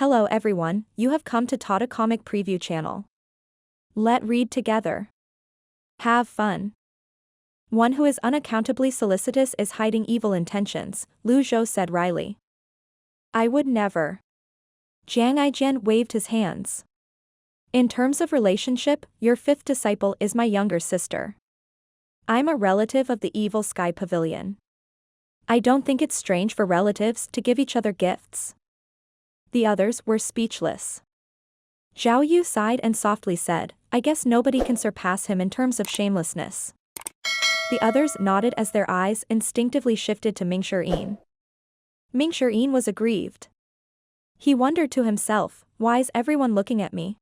Hello everyone, you have come to Tata Comic Preview channel. Let read together. Have fun. One who is unaccountably solicitous is hiding evil intentions, Zhou said wryly. I would never. Zhenghai waved his hands. In terms of relationship, your fifth disciple is my younger sister. I'm a relative of the evil sky pavilion. I don't think it's strange for relatives to give each other gifts. The others were speechless. Zhao Yu sighed and softly said, I guess nobody can surpass him in terms of shamelessness. The others nodded as their eyes instinctively shifted to Ming Shi'in. Ming Shi'in was aggrieved. He wondered to himself, why is everyone looking at me?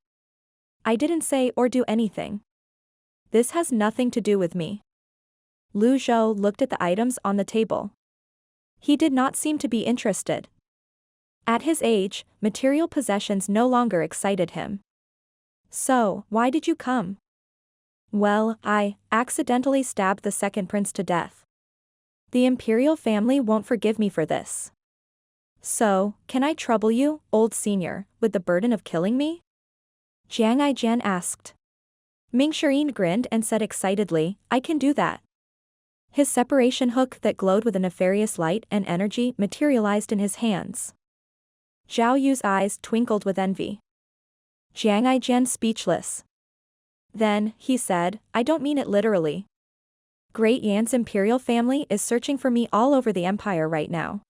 I didn't say or do anything. This has nothing to do with me. Zhou looked at the items on the table. He did not seem to be interested. At his age, material possessions no longer excited him. So, why did you come? Well, I accidentally stabbed the second prince to death. The imperial family won't forgive me for this. So, can I trouble you, old senior, with the burden of killing me? Zhenghai asked. Ming Shi'in grinned and said excitedly, I can do that. His separation hook that glowed with a nefarious light and energy materialized in his hands. Zhao Yu's eyes twinkled with envy. Zhenghai speechless. Then, he said, I don't mean it literally. Great Yan's imperial family is searching for me all over the empire right now.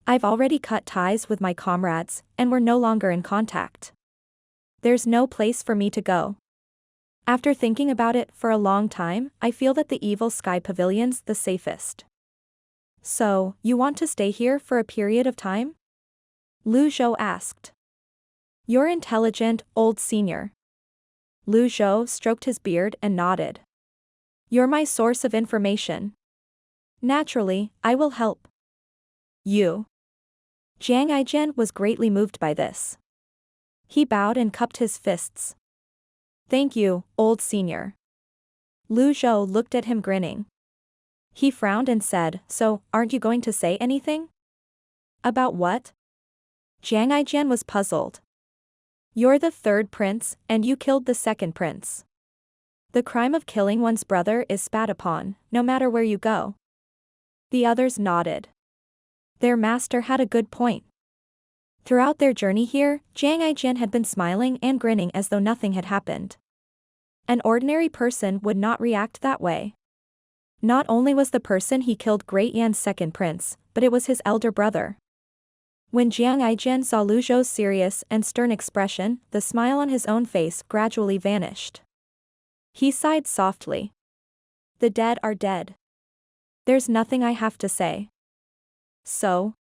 I've already cut ties with my comrades, and we're no longer in contact. There's no place for me to go. After thinking about it for a long time, I feel that the evil sky pavilion's the safest. So, you want to stay here for a period of time? Zhou asked. You're intelligent, old senior. Zhou stroked his beard and nodded. You're my source of information. Naturally, I will help. You. Zhenghai was greatly moved by this. He bowed and cupped his fists. Thank you, old senior. Zhou looked at him grinning. He frowned and said, so, aren't you going to say anything? About what? Zhenghai was puzzled. You're the third prince, and you killed the second prince. The crime of killing one's brother is spat upon, no matter where you go. The others nodded. Their master had a good point. Throughout their journey here, Zhenghai had been smiling and grinning as though nothing had happened. An ordinary person would not react that way. Not only was the person he killed Great Yan's second prince, but it was his elder brother. When Zhenghai saw Zhou's serious and stern expression, the smile on his own face gradually vanished. He sighed softly. The dead are dead. There's nothing I have to say. So?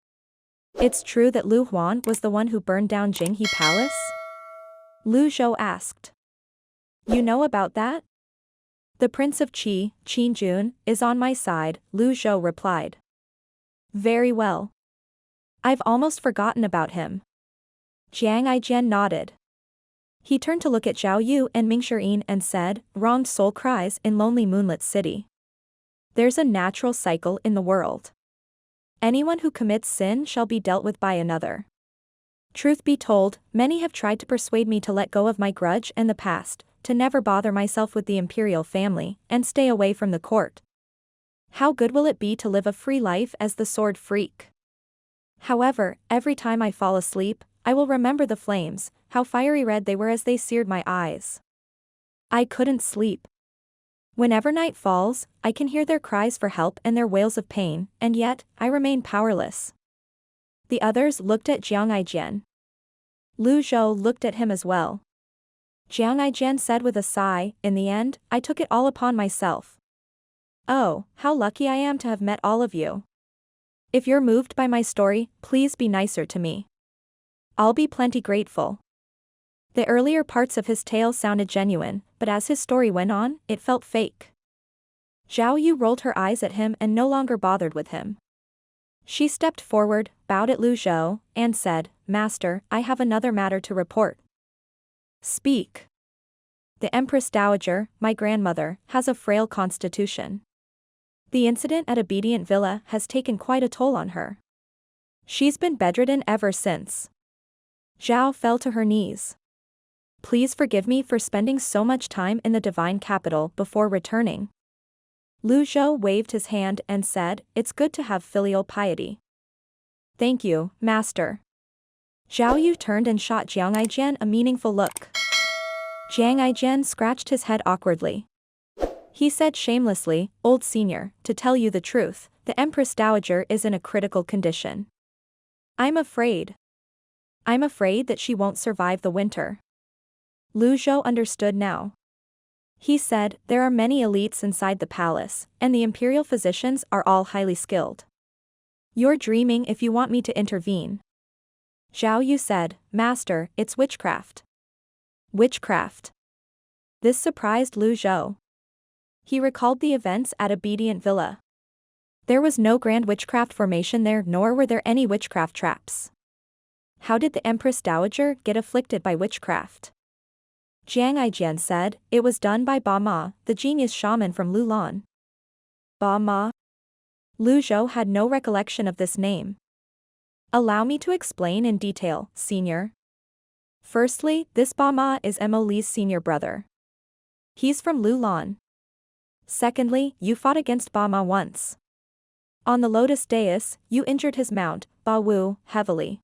It's true that Lu Huan was the one who burned down Zhenghai Palace? Zhou asked. You know about that? The Prince of Qi, Qin Jun, is on my side, Zhou replied. Very well. I've almost forgotten about him. Zhenghai nodded. He turned to look at Zhao Yu and Ming Shi'in and said, wronged soul cries in lonely moonlit city. There's a natural cycle in the world. Anyone who commits sin shall be dealt with by another. Truth be told, many have tried to persuade me to let go of my grudge and the past, to never bother myself with the imperial family, and stay away from the court. How good will it be to live a free life as the sword freak? However, every time I fall asleep, I will remember the flames, how fiery red they were as they seared my eyes. I couldn't sleep. Whenever night falls, I can hear their cries for help and their wails of pain, and yet, I remain powerless. The others looked at Zhenghai. Zhou looked at him as well. Zhenghai said with a sigh, in the end, I took it all upon myself. Oh, how lucky I am to have met all of you. If you're moved by my story, please be nicer to me. I'll be plenty grateful. The earlier parts of his tale sounded genuine, but as his story went on, it felt fake. Zhao Yu rolled her eyes at him and no longer bothered with him. She stepped forward, bowed at Zhou, and said, Master, I have another matter to report. Speak. The Empress Dowager, my grandmother, has a frail constitution. The incident at Obedient Villa has taken quite a toll on her. She's been bedridden ever since. Zhou fell to her knees. Please forgive me for spending so much time in the divine capital before returning. Zhou waved his hand and said, it's good to have filial piety. Thank you, master. Zhao Yu turned and shot Jiang Aijian a meaningful look. Jiang Aijian scratched his head awkwardly. He said shamelessly, old senior, to tell you the truth, the Empress Dowager is in a critical condition. I'm afraid that she won't survive the winter. Zhou understood now. He said, there are many elites inside the palace, and the imperial physicians are all highly skilled. You're dreaming if you want me to intervene. Zhao Yu said, Master, it's witchcraft. Witchcraft. This surprised Zhou. He recalled the events at Obedient Villa. There was no grand witchcraft formation there, nor were there any witchcraft traps. How did the Empress Dowager get afflicted by witchcraft? Jiang Aijian said, it was done by Ba Ma, the genius shaman from Lulan. Ba Ma? Zhou had no recollection of this name. Allow me to explain in detail, senior. Firstly, this Ba Ma is Mo Li's senior brother. He's from Lulan. Secondly, you fought against Ba Ma once. On the Lotus Dais, you injured his mount, Ba Wu, heavily.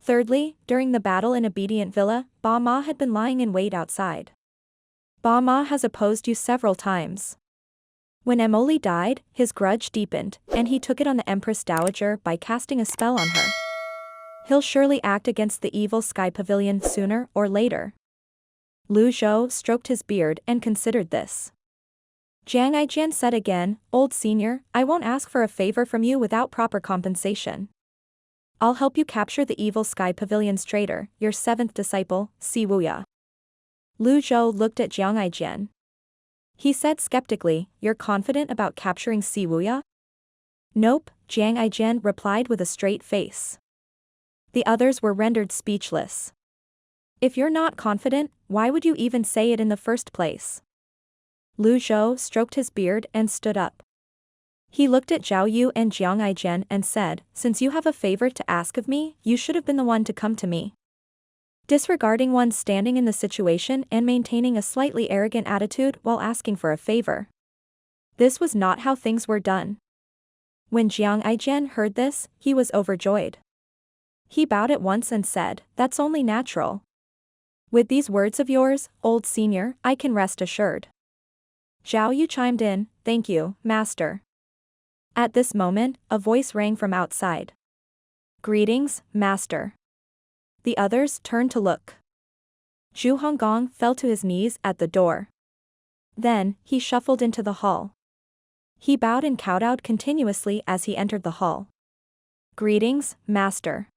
Thirdly, during the battle in Obedient Villa, Ba Ma had been lying in wait outside. Ba Ma has opposed you several times. When Mo Li died, his grudge deepened, and he took it on the Empress Dowager by casting a spell on her. He'll surely act against the evil Sky Pavilion sooner or later. Zhou stroked his beard and considered this. Jiang Aijian said again, old senior, I won't ask for a favor from you without proper compensation. I'll help you capture the evil Sky Pavilion's traitor, your seventh disciple, Wuya. Zhou looked at Jiang Aijian. He said skeptically, you're confident about capturing Wuya? Nope, Jiang Aijian replied with a straight face. The others were rendered speechless. If you're not confident, why would you even say it in the first place? Zhou stroked his beard and stood up. He looked at Zhao Yu and Jiang Aijian and said, since you have a favor to ask of me, you should have been the one to come to me. Disregarding one's standing in the situation and maintaining a slightly arrogant attitude while asking for a favor. This was not how things were done. When Jiang Aijian heard this, he was overjoyed. He bowed at once and said, that's only natural. With these words of yours, old senior, I can rest assured. Zhao Yu chimed in, thank you, master. At this moment, a voice rang from outside. Greetings, master. The others turned to look. Zhu Honggong fell to his knees at the door. Then, he shuffled into the hall. He bowed and kowtowed continuously as he entered the hall. Greetings, master.